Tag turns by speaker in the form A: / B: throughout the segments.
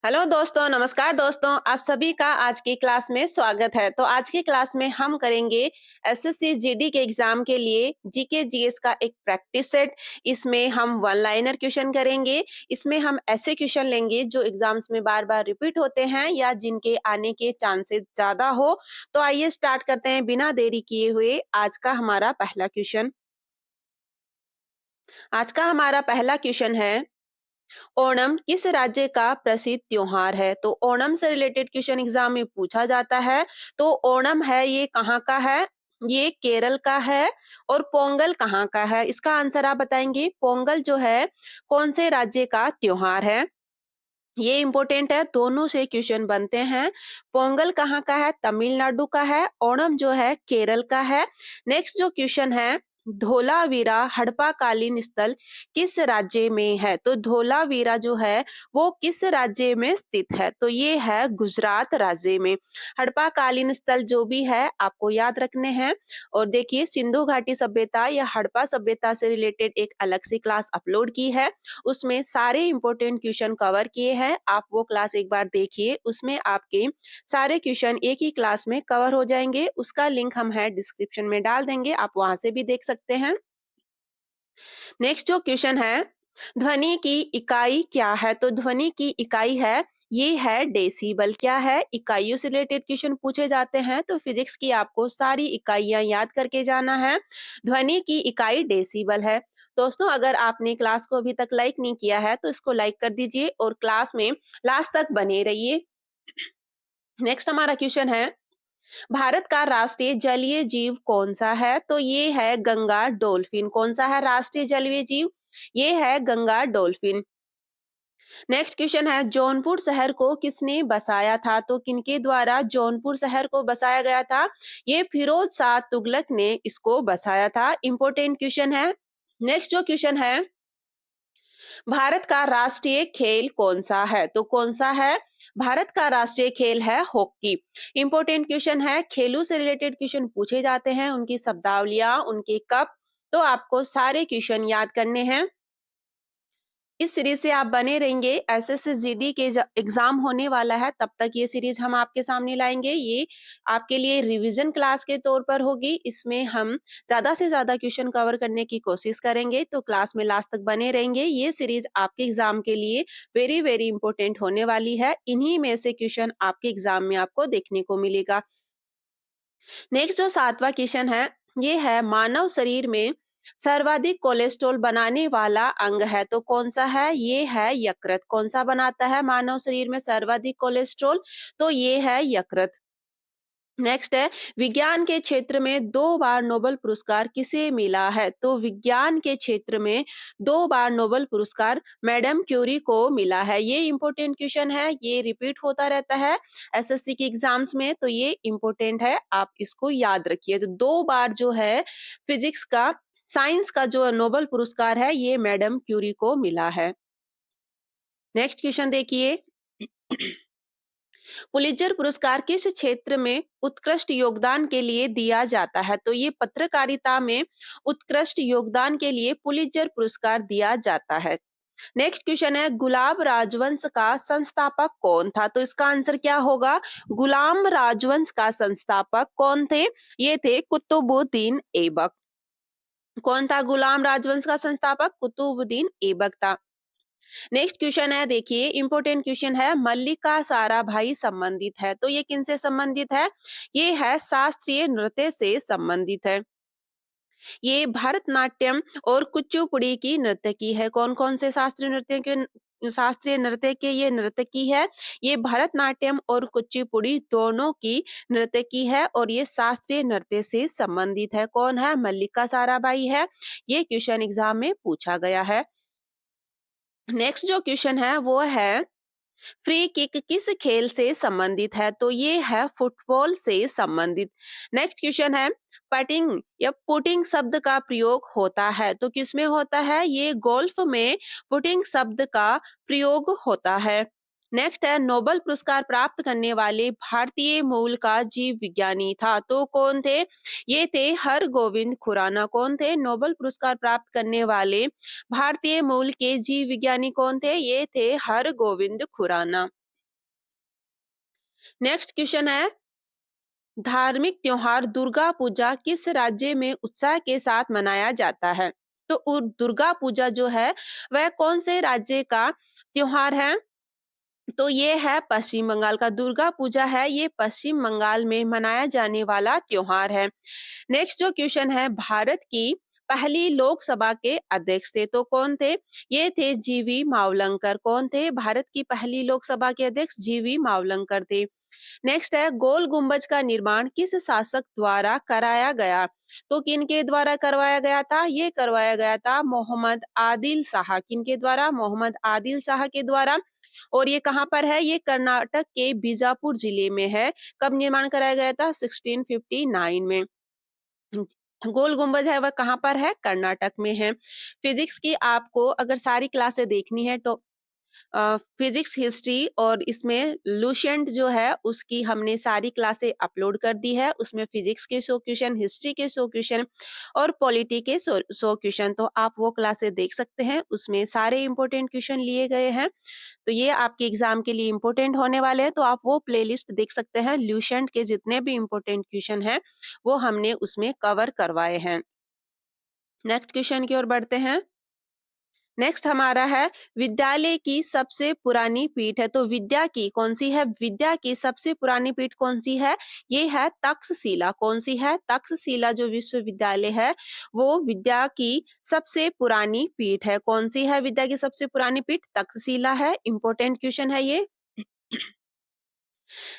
A: Hello दोस्तों, नमस्कार दोस्तों। आप सभी का आज की क्लास में स्वागत है। तो आज की क्लास में हम करेंगे एसएससी जीडी के एग्जाम के लिए जीके जीएस का एक प्रैक्टिस सेट। इसमें हम वन लाइनर क्वेश्चन करेंगे। इसमें हम ऐसे क्वेश्चन लेंगे जो एग्जाम्स में बार बार रिपीट होते हैं या जिनके आने के चांसेस ज्यादा हो। तो आइए स्टार्ट करते हैं बिना देरी किए हुए। आज का हमारा पहला क्वेश्चन है, ओणम किस राज्य का प्रसिद्ध त्योहार है? तो ओणम से रिलेटेड क्वेश्चन एग्जाम में पूछा जाता है। तो ओणम है ये कहाँ का है? ये केरल का है। और पोंगल कहाँ का है? इसका आंसर आप बताएंगे। पोंगल जो है कौन से राज्य का त्योहार है? ये इंपॉर्टेंट है, दोनों से क्वेश्चन बनते हैं। पोंगल कहाँ का है? तमिलनाडु का है। ओणम जो है केरल का है। नेक्स्ट जो क्वेश्चन है, धोलावीरा हड़प्पा कालीन स्थल किस राज्य में है? तो धोलावीरा जो है वो किस राज्य में स्थित है? तो ये है गुजरात राज्य में। हड़प्पा कालीन स्थल जो भी है आपको याद रखने हैं। और देखिए, सिंधु घाटी सभ्यता या हड़प्पा सभ्यता से रिलेटेड एक अलग सी क्लास अपलोड की है। उसमें सारे इंपॉर्टेंट क्वेश्चन कवर किए हैं। आप वो क्लास एक बार देखिए, उसमें आपके सारे क्वेश्चन एक ही क्लास में कवर हो जाएंगे। उसका लिंक हम है डिस्क्रिप्शन में डाल देंगे, आप वहां से भी देख सकते हैं। नेक्स्ट जो क्वेश्चन है, ध्वनि की इकाई क्या है? तो ध्वनि की इकाई है, ये है डेसिबल। क्या है? इकाइयों से रिलेटेड क्वेश्चन पूछे जाते हैं तो फिजिक्स की आपको सारी इकाइयां याद करके जाना है। ध्वनि की इकाई डेसिबल है। दोस्तों, अगर आपने क्लास को अभी तक लाइक नहीं किया है तो इसको लाइक कर दीजिए और क्लास में लास्ट तक बने रहिए। नेक्स्ट हमारा क्वेश्चन है, भारत का राष्ट्रीय जलीय जीव कौन सा है? तो ये है गंगा डॉल्फिन। कौन सा है राष्ट्रीय जलीय जीव? ये है गंगा डॉल्फिन। नेक्स्ट क्वेश्चन है, जौनपुर शहर को किसने बसाया था? तो किनके द्वारा जौनपुर शहर को बसाया गया था? ये फिरोज शाह तुगलक ने इसको बसाया था। इंपॉर्टेंट क्वेश्चन है। नेक्स्ट जो क्वेश्चन है, भारत का राष्ट्रीय खेल कौन सा है? तो कौन सा है? भारत का राष्ट्रीय खेल है हॉकी। इंपॉर्टेंट क्वेश्चन है, खेलों से रिलेटेड क्वेश्चन पूछे जाते हैं, उनकी शब्दावलियां, उनके कप। तो आपको सारे क्वेश्चन याद करने हैं। इस सीरीज से आप बने रहेंगे। एसएससी जीडी के एग्जाम होने वाला है, तब तक ये सीरीज हम आपके सामने लाएंगे। ये आपके लिए रिवीजन क्लास के तौर पर होगी। इसमें हम ज्यादा से ज्यादा क्वेश्चन कवर करने की कोशिश करेंगे, तो क्लास में लास्ट तक बने रहेंगे। ये सीरीज आपके एग्जाम के लिए वेरी वेरी इंपॉर्टेंट होने वाली है। इन्हीं में से क्वेश्चन आपके एग्जाम में आपको देखने को मिलेगा। नेक्स्ट जो सातवां क्वेश्चन है, ये है मानव शरीर में सर्वाधिक कोलेस्ट्रॉल बनाने वाला अंग है। तो कौन सा है? ये है यकृत। कौन सा बनाता है मानव शरीर में सर्वाधिक कोलेस्ट्रॉल? तो ये है यकृत। नेक्स्ट है, विज्ञान के क्षेत्र में 2 बार नोबेल पुरस्कार किसे मिला है? तो विज्ञान के क्षेत्र में 2 बार नोबेल पुरस्कार मैडम क्यूरी को मिला है। ये इंपॉर्टेंट क्वेश्चन है, ये रिपीट होता रहता है एसएससी के एग्जाम्स में, तो ये इंपॉर्टेंट है, आप इसको याद रखिए। तो 2 बार जो है फिजिक्स का, साइंस का जो नोबेल पुरस्कार है ये मैडम क्यूरी को मिला है। नेक्स्ट क्वेश्चन देखिए, पुलित्जर पुरस्कार किस क्षेत्र में उत्कृष्ट योगदान के लिए दिया जाता है? तो ये पत्रकारिता में उत्कृष्ट योगदान के लिए पुलित्जर पुरस्कार दिया जाता है। नेक्स्ट क्वेश्चन है, गुलाब राजवंश का संस्थापक कौन था? तो इसका आंसर क्या होगा? गुलाम राजवंश का संस्थापक कौन थे? ये थे कुतुबुद्दीन ऐबक। कौन था गुलाम राजवंश का संस्थापक? कुतुबुद्दीन ऐबक था। नेक्स्ट क्वेश्चन है, देखिए इंपॉर्टेंट क्वेश्चन है, मल्लिका साराभाई संबंधित है। तो ये किनसे संबंधित है? ये है शास्त्रीय नृत्य से संबंधित है। ये भरतनाट्यम और कुचिपुड़ी की नर्तकी है। कौन कौन से शास्त्रीय नृत्य के ये नर्तकी है? ये भरतनाट्यम और कुचिपुड़ी दोनों की नर्तकी है और ये शास्त्रीय नृत्य से संबंधित है। कौन है? मल्लिका साराभाई है। ये क्वेश्चन एग्जाम में पूछा गया है। नेक्स्ट जो क्वेश्चन है वो है, फ्री किक किस खेल से संबंधित है? तो ये है फुटबॉल से संबंधित। नेक्स्ट क्वेश्चन है, पटिंग या पुटिंग शब्द का प्रयोग होता है। तो किसमें होता है? ये गोल्फ में पुटिंग शब्द का प्रयोग होता है। नेक्स्ट है, नोबेल पुरस्कार प्राप्त करने वाले भारतीय मूल का जीव विज्ञानी था। तो कौन थे? ये थे हरगोविंद खुराना। कौन थे? नोबेल पुरस्कार प्राप्त करने वाले भारतीय मूल के जीव विज्ञानी कौन थे? ये थे हरगोविंद खुराना। नेक्स्ट क्वेश्चन है, धार्मिक त्योहार दुर्गा पूजा किस राज्य में उत्साह के साथ मनाया जाता है? तो दुर्गा पूजा जो है वह कौन से राज्य का त्योहार है? तो ये है पश्चिम बंगाल का। दुर्गा पूजा है ये पश्चिम बंगाल में मनाया जाने वाला त्योहार है। नेक्स्ट जो क्वेश्चन है, भारत की पहली लोकसभा के अध्यक्ष थे तो कौन थे? ये थे जीवी मावलंकर। कौन थे? भारत की पहली लोकसभा के अध्यक्ष जीवी मावलंकर थे। नेक्स्ट है, गोल गुंबज का निर्माण किस शासक द्वारा कराया गया? तो किनके द्वारा करवाया गया था? ये करवाया गया था मोहम्मद आदिल शाह। किनके द्वारा? मोहम्मद आदिल शाह के द्वारा। और ये कहाँ पर है? ये कर्नाटक के बीजापुर जिले में है। कब निर्माण कराया गया था? 1659 में। गोल गुंबद है वह कहाँ पर है? कर्नाटक में है। फिजिक्स की आपको अगर सारी क्लासें देखनी है तो फिजिक्स, हिस्ट्री और इसमें लुसेंट जो है उसकी हमने सारी क्लासें अपलोड कर दी है। उसमें फिजिक्स के 100 क्वेश्चन, हिस्ट्री के 100 क्वेश्चन और पॉलिटी के 100 क्वेश्चन, तो आप वो क्लासें देख सकते हैं। उसमें सारे इंपॉर्टेंट क्वेश्चन लिए गए हैं। तो ये आपके एग्जाम के लिए इंपॉर्टेंट होने वाले हैं, तो आप वो प्लेलिस्ट देख सकते हैं। ल्यूसेंट के जितने भी इंपॉर्टेंट क्वेश्चन हैं वो हमने उसमें कवर करवाए हैं। नेक्स्ट क्वेश्चन की ओर बढ़ते हैं। नेक्स्ट हमारा है, विद्यालय की सबसे पुरानी पीठ है तो विद्या की कौन सी है? विद्या की सबसे पुरानी पीठ कौन सी है? ये है तक्षशिला। कौन सी है? तक्षशिला जो विश्वविद्यालय है वो विद्या की सबसे पुरानी पीठ है। कौन सी है विद्या की सबसे पुरानी पीठ? तक्षशिला है। इंपॉर्टेंट क्वेश्चन है ये।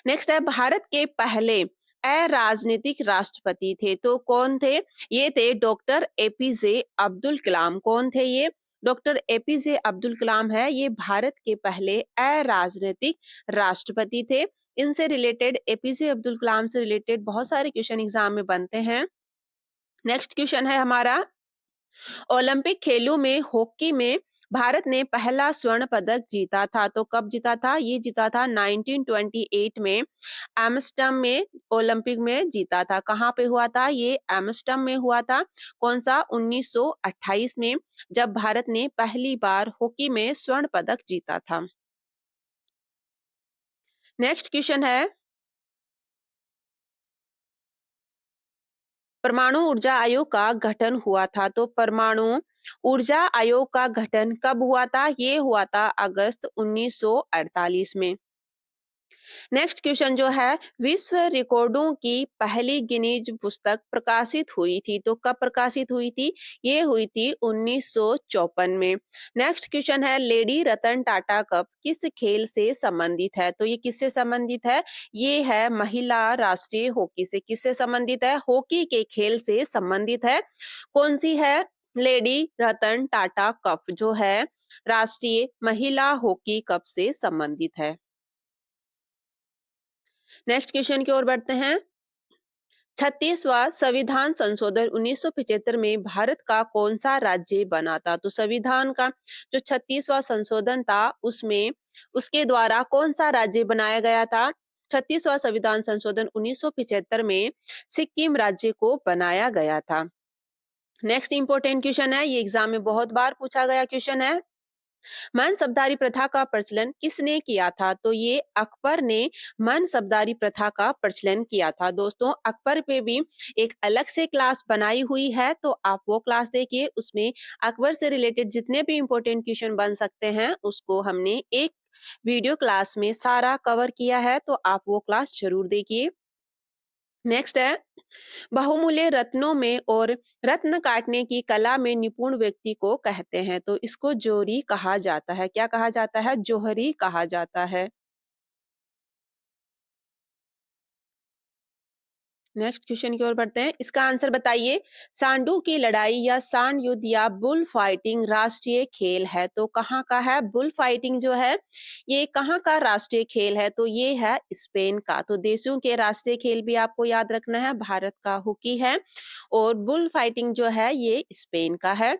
A: नेक्स्ट है, भारत के पहले अराजनीतिक राष्ट्रपति थे तो कौन थे? ये थे डॉक्टर एपीजे अब्दुल कलाम। कौन थे ये? डॉक्टर एपीजे अब्दुल कलाम है ये भारत के पहले अराजनीतिक राष्ट्रपति थे। इनसे रिलेटेड, एपीजे अब्दुल कलाम से रिलेटेड बहुत सारे क्वेश्चन एग्जाम में बनते हैं। नेक्स्ट क्वेश्चन है हमारा, ओलंपिक खेलों में हॉकी में भारत ने पहला स्वर्ण पदक जीता था तो कब जीता था? ये जीता था 1928 में एम्स्टर्डम में, ओलंपिक में जीता था। कहाँ पे हुआ था? ये एम्स्टर्डम में हुआ था। कौन सा? 1928 में, जब भारत ने पहली बार हॉकी में स्वर्ण पदक जीता था। नेक्स्ट क्वेश्चन है, परमाणु ऊर्जा आयोग का गठन हुआ था तो परमाणु ऊर्जा आयोग का गठन कब हुआ था? ये हुआ था अगस्त 1948 में। नेक्स्ट क्वेश्चन जो है, विश्व रिकॉर्डों की पहली गिनीज पुस्तक प्रकाशित हुई थी तो कब प्रकाशित हुई थी? ये हुई थी 1954 में। नेक्स्ट क्वेश्चन है, लेडी रतन टाटा कप किस खेल से संबंधित है? तो ये किससे संबंधित है? ये है महिला राष्ट्रीय हॉकी से। किससे संबंधित है? हॉकी के खेल से संबंधित है। कौन सी है? लेडी रतन टाटा कप जो है राष्ट्रीय महिला हॉकी कप से संबंधित है। नेक्स्ट क्वेश्चन की ओर बढ़ते हैं। 36वां संविधान संशोधन 1975 में भारत का कौन सा राज्य बना था? तो संविधान का जो 36वां संशोधन था उसमें उसके द्वारा कौन सा राज्य बनाया गया था? 36वां संविधान संशोधन 1975 में सिक्किम राज्य को बनाया गया था। नेक्स्ट इंपॉर्टेंट क्वेश्चन है, ये एग्जाम में बहुत बार पूछा गया क्वेश्चन है। मनसबदारी प्रथा का प्रचलन किसने किया था? तो ये अकबर ने मनसबदारी प्रथा का प्रचलन किया था। दोस्तों, अकबर पे भी एक अलग से क्लास बनाई हुई है तो आप वो क्लास देखिए। उसमें अकबर से रिलेटेड जितने भी इंपॉर्टेंट क्वेश्चन बन सकते हैं उसको हमने एक वीडियो क्लास में सारा कवर किया है, तो आप वो क्लास जरूर देखिए। नेक्स्ट है, बहुमूल्य रत्नों में और रत्न काटने की कला में निपुण व्यक्ति को कहते हैं तो इसको जोहरी कहा जाता है। क्या कहा जाता है? जोहरी कहा जाता है। नेक्स्ट क्वेश्चन की ओर बढ़ते हैं। इसका आंसर बताइए। सांडू की लड़ाई या सांड युद्ध या बुल फाइटिंग राष्ट्रीय खेल है तो कहाँ का है? बुल फाइटिंग जो है ये कहाँ का राष्ट्रीय खेल है? तो ये है स्पेन का। तो देशों के राष्ट्रीय खेल भी आपको याद रखना है। भारत का हॉकी है और बुल फाइटिंग जो है ये स्पेन का है।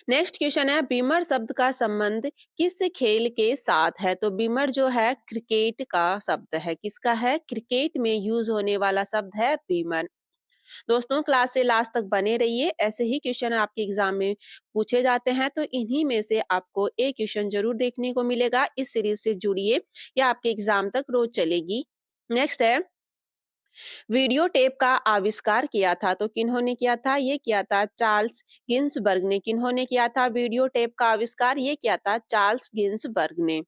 A: नेक्स्ट क्वेश्चन है, बीमर शब्द का संबंध किस खेल के साथ है? तो बीमर जो है क्रिकेट का शब्द है। किसका है? क्रिकेट में यूज होने वाला शब्द है बीमर। दोस्तों क्लास से लास्ट तक बने रहिए, ऐसे ही क्वेश्चन आपके एग्जाम में पूछे जाते हैं, तो इन्हीं में से आपको एक क्वेश्चन जरूर देखने को मिलेगा। इस सीरीज से जुड़िए, या आपके एग्जाम तक रोज चलेगी। नेक्स्ट है, वीडियो टेप का आविष्कार किया था, तो किन्होंने किया था? ये किया था चार्ल्स गिन्सबर्ग ने। किन्होंने किया था वीडियो टेप का आविष्कार? ये किया था चार्ल्स गिन्सबर्ग ने।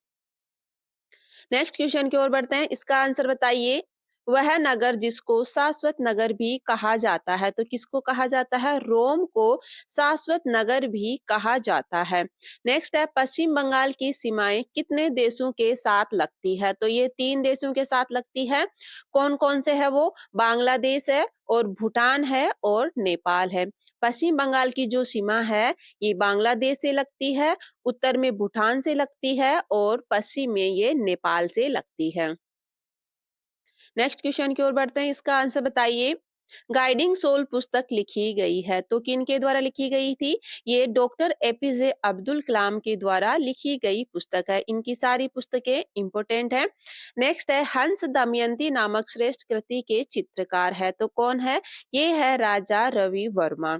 A: नेक्स्ट क्वेश्चन की ओर बढ़ते हैं, इसका आंसर बताइए। वह नगर जिसको शाश्वत नगर भी कहा जाता है, तो किसको कहा जाता है? रोम को शाश्वत नगर भी कहा जाता है। नेक्स्ट है, पश्चिम बंगाल की सीमाएं कितने देशों के साथ लगती है? तो ये 3 देशों के साथ लगती है। कौन कौन से है वो? बांग्लादेश है, और भूटान है, और नेपाल है। पश्चिम बंगाल की जो सीमा है ये बांग्लादेश से लगती है, उत्तर में भूटान से लगती है, और पश्चिम में ये नेपाल से लगती है। नेक्स्ट क्वेश्चन की ओर बढ़ते हैं, इसका आंसर बताइए। गाइडिंग सोल पुस्तक लिखी गई है, तो किन के द्वारा लिखी गई थी? ये डॉक्टर एपीजे अब्दुल कलाम के द्वारा लिखी गई पुस्तक है। इनकी सारी पुस्तकें इंपोर्टेंट है। नेक्स्ट है, हंस दमयंती नामक श्रेष्ठ कृति के चित्रकार है, तो कौन है? ये है राजा रवि वर्मा।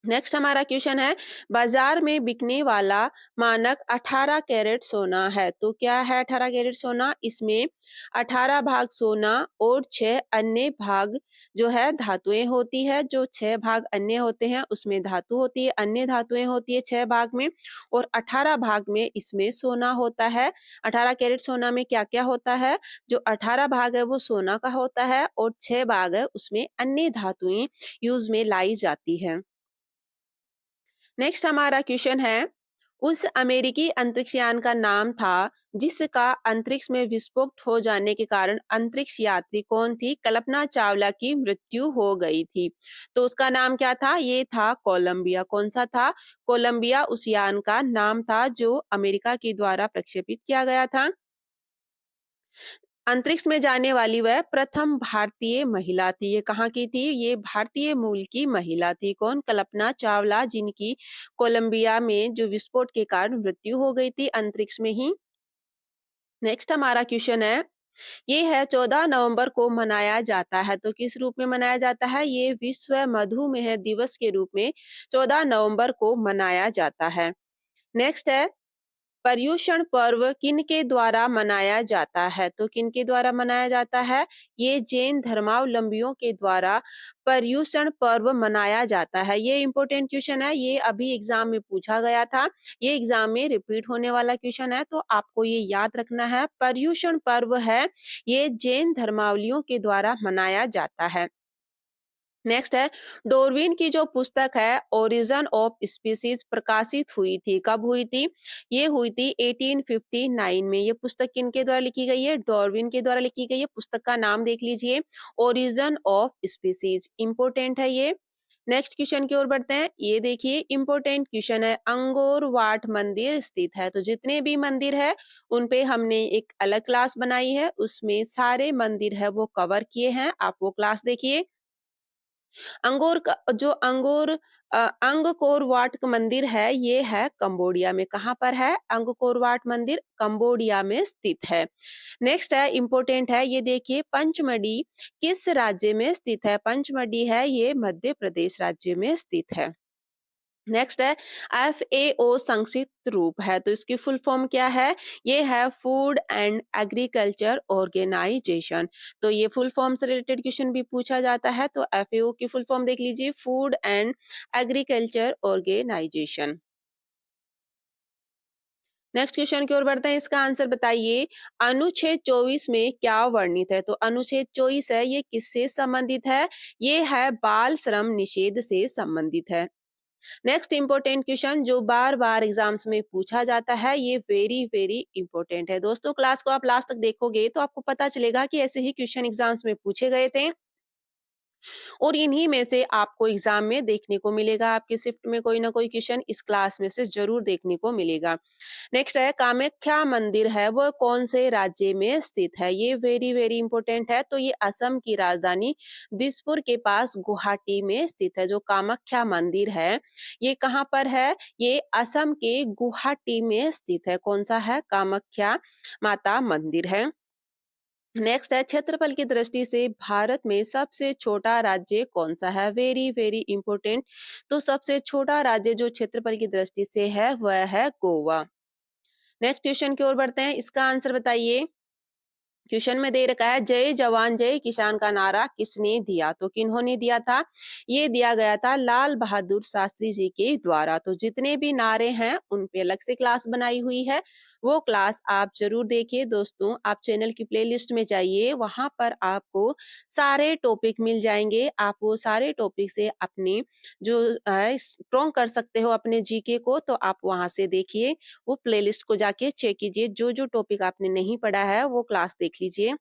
A: नेक्स्ट हमारा क्वेश्चन है, बाजार में बिकने वाला मानक 18 कैरेट सोना है, तो क्या है 18 कैरेट सोना? इसमें 18 भाग सोना और 6 अन्य भाग जो है धातुएं होती है। जो 6 भाग अन्य होते हैं उसमें धातु होती है, अन्य धातुएं होती है 6 भाग में, और 18 भाग में इसमें सोना होता है। 18 कैरेट सोना में क्या क्या होता है? जो 18 भाग है वो सोना का होता है, और 6 भाग है उसमें अन्य धातुएं यूज में लाई जाती है। नेक्स्ट हमारा क्वेश्चन है, उस अमेरिकी अंतरिक्षयान का नाम था जिसका अंतरिक्ष में विस्फोट हो जाने के कारण अंतरिक्ष यात्री कौन थी? कल्पना चावला की मृत्यु हो गई थी, तो उसका नाम क्या था? ये था कोलंबिया। कौन सा था? कोलंबिया उस यान का नाम था जो अमेरिका के द्वारा प्रक्षेपित किया गया था। अंतरिक्ष में जाने वाली वह प्रथम भारतीय महिला थी। ये कहाँ की थी? ये भारतीय मूल की महिला थी। कौन? कल्पना चावला, जिनकी कोलंबिया में जो विस्फोट के कारण मृत्यु हो गई थी अंतरिक्ष में ही। नेक्स्ट हमारा क्वेश्चन है, ये है 14 नवंबर को मनाया जाता है, तो किस रूप में मनाया जाता है? ये विश्व मधुमेह दिवस के रूप में 14 नवंबर को मनाया जाता है। नेक्स्ट है, पर्युषण पर्व किनके द्वारा मनाया जाता है? तो किनके द्वारा मनाया जाता है? ये जैन धर्मावलंबियों के द्वारा पर्युषण पर्व मनाया जाता है। ये इंपॉर्टेंट क्वेश्चन है, ये अभी एग्जाम में पूछा गया था। ये एग्जाम में रिपीट होने वाला क्वेश्चन है, तो आपको ये याद रखना है। पर्युषण पर्व है ये जैन धर्मावलियों के द्वारा मनाया जाता है। नेक्स्ट है, डोरविन की जो पुस्तक है ओरिजिन ऑफ स्पीसीज प्रकाशित हुई थी, कब हुई थी? ये हुई थी 1859 में। ये पुस्तक किनके द्वारा लिखी गई है? डॉर्विन के द्वारा लिखी गई है। पुस्तक का नाम देख लीजिए, ओरिजिन ऑफ स्पीसीज। इंपोर्टेंट है ये। नेक्स्ट क्वेश्चन की ओर बढ़ते हैं, ये देखिए इंपोर्टेंट क्वेश्चन है, अंगोर वाट मंदिर स्थित है, तो जितने भी मंदिर है उन पे हमने एक अलग क्लास बनाई है, उसमें सारे मंदिर है वो कवर किए हैं, आप वो क्लास देखिए। अंगोर का जो अंगकोर वाट मंदिर है ये है कंबोडिया में। कहाँ पर है? अंगकोर वाट मंदिर कंबोडिया में स्थित है। नेक्स्ट है, इंपोर्टेंट है, ये देखिए पंचमढ़ी किस राज्य में स्थित है? पंचमढ़ी है ये मध्य प्रदेश राज्य में स्थित है। नेक्स्ट है, FAO संक्षिप्त रूप है, तो इसकी फुल फॉर्म क्या है? ये है फूड एंड एग्रीकल्चर ऑर्गेनाइजेशन। तो ये फुल फॉर्म से रिलेटेड क्वेश्चन भी पूछा जाता है, तो FAO की फुल फॉर्म देख लीजिए, food and agriculture organisation. Next question की ओर बढ़ते हैं, इसका आंसर बताइए। अनुच्छेद 24 में क्या वर्णित है? तो अनुच्छेद 24 है ये किससे संबंधित है? ये है बाल श्रम निषेध से संबंधित है। नेक्स्ट इंपॉर्टेंट क्वेश्चन जो बार बार एग्जाम्स में पूछा जाता है, ये वेरी वेरी इंपॉर्टेंट है। दोस्तों क्लास को आप लास्ट तक देखोगे तो आपको पता चलेगा कि ऐसे ही क्वेश्चन एग्जाम्स में पूछे गए थे, और इन्हीं में से आपको एग्जाम में देखने को मिलेगा। आपके शिफ्ट में कोई ना कोई क्वेश्चन इस क्लास में से जरूर देखने को मिलेगा। नेक्स्ट है, कामाख्या मंदिर है वह कौन से राज्य में स्थित है? ये वेरी वेरी इंपॉर्टेंट है, तो ये असम की राजधानी दिसपुर के पास गुवाहाटी में स्थित है। जो कामाख्या मंदिर है ये कहाँ पर है? ये असम के गुवाहाटी में स्थित है। कौन सा है? कामाख्या माता मंदिर है। नेक्स्ट है, क्षेत्रफल की दृष्टि से भारत में सबसे छोटा राज्य कौन सा है? Very very important. तो सबसे छोटा राज्य जो क्षेत्रफल की दृष्टि से है वह है गोवा। नेक्स्ट क्वेश्चन की ओर बढ़ते हैं, इसका आंसर बताइए। क्वेश्चन में दे रखा है, जय जवान जय किसान का नारा किसने दिया? तो किन्होंने दिया था? ये दिया गया था लाल बहादुर शास्त्री जी के द्वारा। तो जितने भी नारे हैं उन पे अलग से क्लास बनाई हुई है, वो क्लास आप जरूर देखिए दोस्तों। आप चैनल की प्लेलिस्ट में जाइए, वहां पर आपको सारे टॉपिक मिल जाएंगे। आप वो सारे टॉपिक से अपने जो स्ट्रॉन्ग कर सकते हो अपने जीके को, तो आप वहां से देखिए। वो प्लेलिस्ट को जाके चेक कीजिए, जो जो टॉपिक आपने नहीं पढ़ा है वो क्लास देख लीजिए।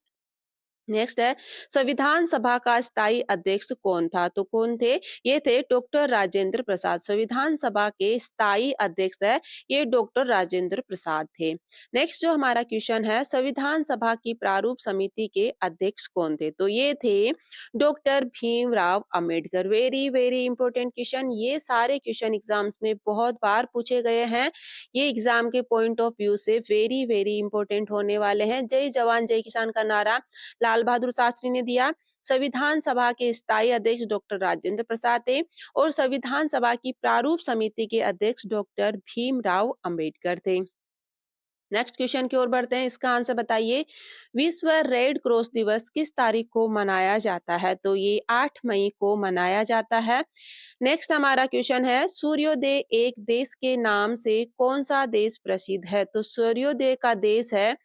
A: नेक्स्ट है, संविधान सभा का स्थायी अध्यक्ष कौन था? तो कौन थे? ये थे डॉक्टर राजेंद्र प्रसाद। संविधान सभा के स्थायी अध्यक्ष है ये डॉक्टर राजेंद्र प्रसाद थे। नेक्स्ट जो हमारा क्वेश्चन है, संविधान सभा की प्रारूप समिति के अध्यक्ष कौन थे? तो ये थे doctor Bhimrao Ambedkar. Very very important question. ये सारे क्वेश्चन एग्जाम्स में बहुत बार पूछे गए हैं। ये एग्जाम के पॉइंट ऑफ व्यू से वेरी वेरी इंपॉर्टेंट होने वाले हैं। जय जवान जय किसान का नारा लाल बहादुर शास्त्री ने दिया। संविधान सभा के स्थायी अध्यक्ष डॉक्टर राजेंद्र प्रसाद थे और संविधान सभा की प्रारूप समिति के अध्यक्ष डॉक्टर भीमराव अंबेडकर थे। नेक्स्ट क्वेश्चन की ओर बढ़ते हैं, इसका आंसर बताइए। विश्व रेड क्रॉस दिवस किस तारीख को मनाया जाता है? तो ये 8 मई को मनाया जाता है। नेक्स्ट हमारा क्वेश्चन है, सूर्योदय एक देश के नाम से कौन सा देश प्रसिद्ध है? तो सूर्योदय का देश है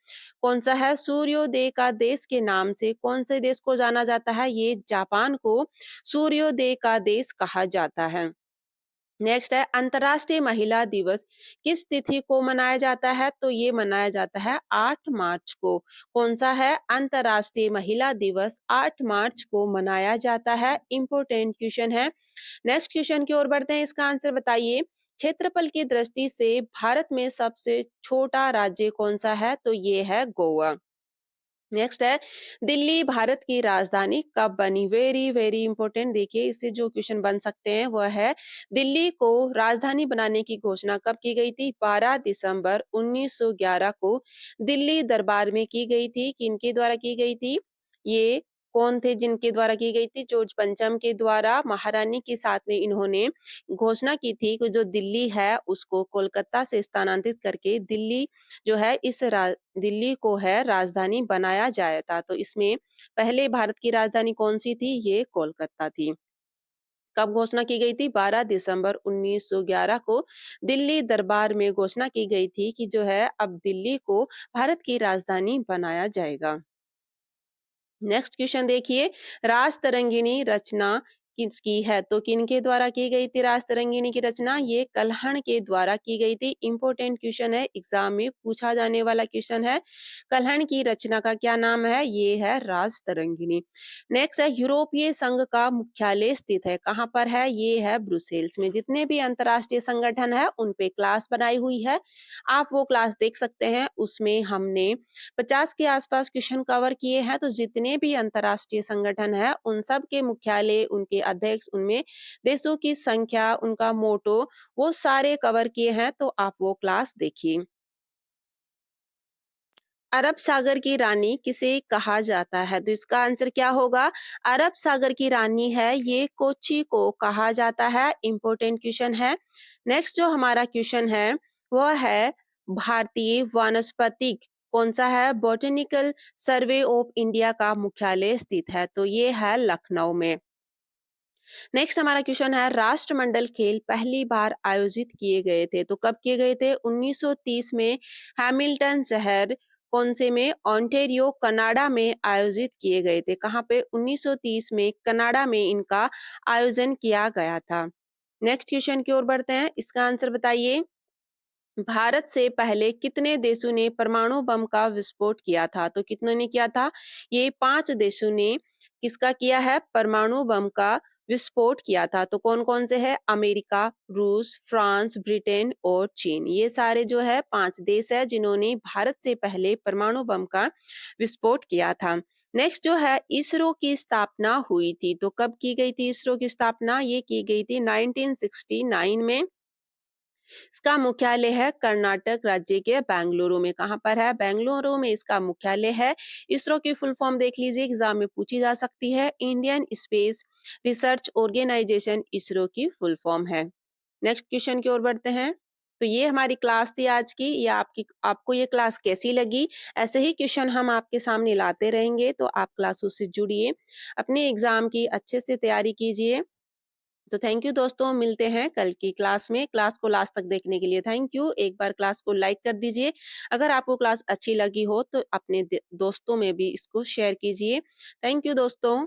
A: कौन सा है? सूर्योदय का देश के नाम से कौन से देश को जाना जाता है? ये जापान को सूर्योदय का देश कहा जाता है। नेक्स्ट है, अंतर्राष्ट्रीय महिला दिवस किस तिथि को मनाया जाता है? तो ये मनाया जाता है 8 मार्च को। कौन सा है? अंतर्राष्ट्रीय महिला दिवस 8 मार्च को मनाया जाता है। इंपॉर्टेंट क्वेश्चन है। नेक्स्ट क्वेश्चन की ओर बढ़ते हैं, इसका आंसर बताइए। क्षेत्रफल की दृष्टि से भारत में सबसे छोटा राज्य कौन सा है? तो ये है गोवा। नेक्स्ट है, दिल्ली भारत की राजधानी कब बनी? Very very important. देखिए इससे जो क्वेश्चन बन सकते हैं वह है, दिल्ली को राजधानी बनाने की घोषणा कब की गई थी? 12 दिसंबर 1911 को दिल्ली दरबार में की गई थी। किनके द्वारा की गई थी? ये कौन थे जिनके द्वारा की गई थी? जॉर्ज पंचम के द्वारा। महारानी के साथ में इन्होंने घोषणा की थी कि जो दिल्ली है उसको कोलकाता से स्थानांतरित करके दिल्ली जो है दिल्ली को है राजधानी बनाया जाया था। तो इसमें पहले भारत की राजधानी कौन सी थी? ये कोलकाता थी। कब घोषणा की गई थी? 12 दिसंबर 1911 को दिल्ली दरबार में घोषणा की गई थी कि जो है अब दिल्ली को भारत की राजधानी बनाया जाएगा। नेक्स्ट क्वेश्चन देखिए, राज तरंगिणी रचना किसकी है? तो किनके द्वारा की गई थी राज तरंगिणी की रचना? ये कल्हण के द्वारा की गई थी। इंपॉर्टेंट क्वेश्चन है, एग्जाम में पूछा जाने वाला क्वेश्चन है। कल्हण की रचना का क्या नाम है? ये है राज तरंगिणी। नेक्स्ट है, यूरोपीय संघ का मुख्यालय स्थित है कहाँ पर है? ये है ब्रुसेल्स में। जितने भी अंतरराष्ट्रीय संगठन है उन पे क्लास बनाई हुई है, आप वो क्लास देख सकते हैं। उसमें हमने 50 के आसपास क्वेश्चन कवर किए हैं। तो जितने भी अंतरराष्ट्रीय संगठन है उन सब के मुख्यालय, उनके अध्यक्ष, उनमें देशों की संख्या, उनका मोटो, वो सारे कवर किए हैं। तो आप वो क्लास देखिए। अरब सागर की रानी किसे कहा जाता है? तो इसका आंसर क्या होगा? अरब सागर की रानी है ये कोच्चि को कहा जाता है। इंपॉर्टेंट क्वेश्चन है। नेक्स्ट जो हमारा क्वेश्चन है वह है, भारतीय वानस्पतिक कौन सा है? बॉटनिकल सर्वे ऑफ इंडिया का मुख्यालय स्थित है। तो ये है लखनऊ में। नेक्स्ट हमारा क्वेश्चन है, राष्ट्रमंडल खेल पहली बार आयोजित किए गए थे। तो कब किए गए थे? 1930 में हैमिल्टन शहर कौन से में? ओंटारियो कनाडा में आयोजित किए गए थे। कहाँ पे? 1930 में कनाडा में इनका आयोजन किया गया था। नेक्स्ट क्वेश्चन की ओर बढ़ते हैं, इसका आंसर बताइए। भारत से पहले कितने देशों ने परमाणु बम का विस्फोट किया था? तो कितनों ने किया था? ये 5 देशों ने किसका किया है? परमाणु बम का विस्फोट किया था। तो कौन कौन से है? अमेरिका, रूस, फ्रांस, ब्रिटेन और चीन। ये सारे जो है 5 देश है जिन्होंने भारत से पहले परमाणु बम का विस्फोट किया था। नेक्स्ट जो है, इसरो की स्थापना हुई थी। तो कब की गई थी इसरो की स्थापना? ये की गई थी 1969 में। इसका मुख्यालय है कर्नाटक राज्य के बेंगलुरु में। कहाँ पर है? बेंगलुरु में इसका मुख्यालय है। इसरो की फुल फॉर्म देख लीजिए, एग्जाम में पूछी जा सकती है। Indian space research organisation ISRO की फुल फॉर्म है। नेक्स्ट क्वेश्चन की ओर बढ़ते हैं। तो ये हमारी क्लास थी आज की। ये आपको ये क्लास कैसी लगी? ऐसे ही क्वेश्चन हम आपके सामने लाते रहेंगे, तो आप क्लासों से जुड़िए, अपने एग्जाम की अच्छे से तैयारी कीजिए। तो थैंक यू दोस्तों, मिलते हैं कल की क्लास में। क्लास को लास्ट तक देखने के लिए थैंक यू। एक बार क्लास को लाइक कर दीजिए। अगर आपको क्लास अच्छी लगी हो तो अपने दोस्तों में भी इसको शेयर कीजिए। थैंक यू दोस्तों।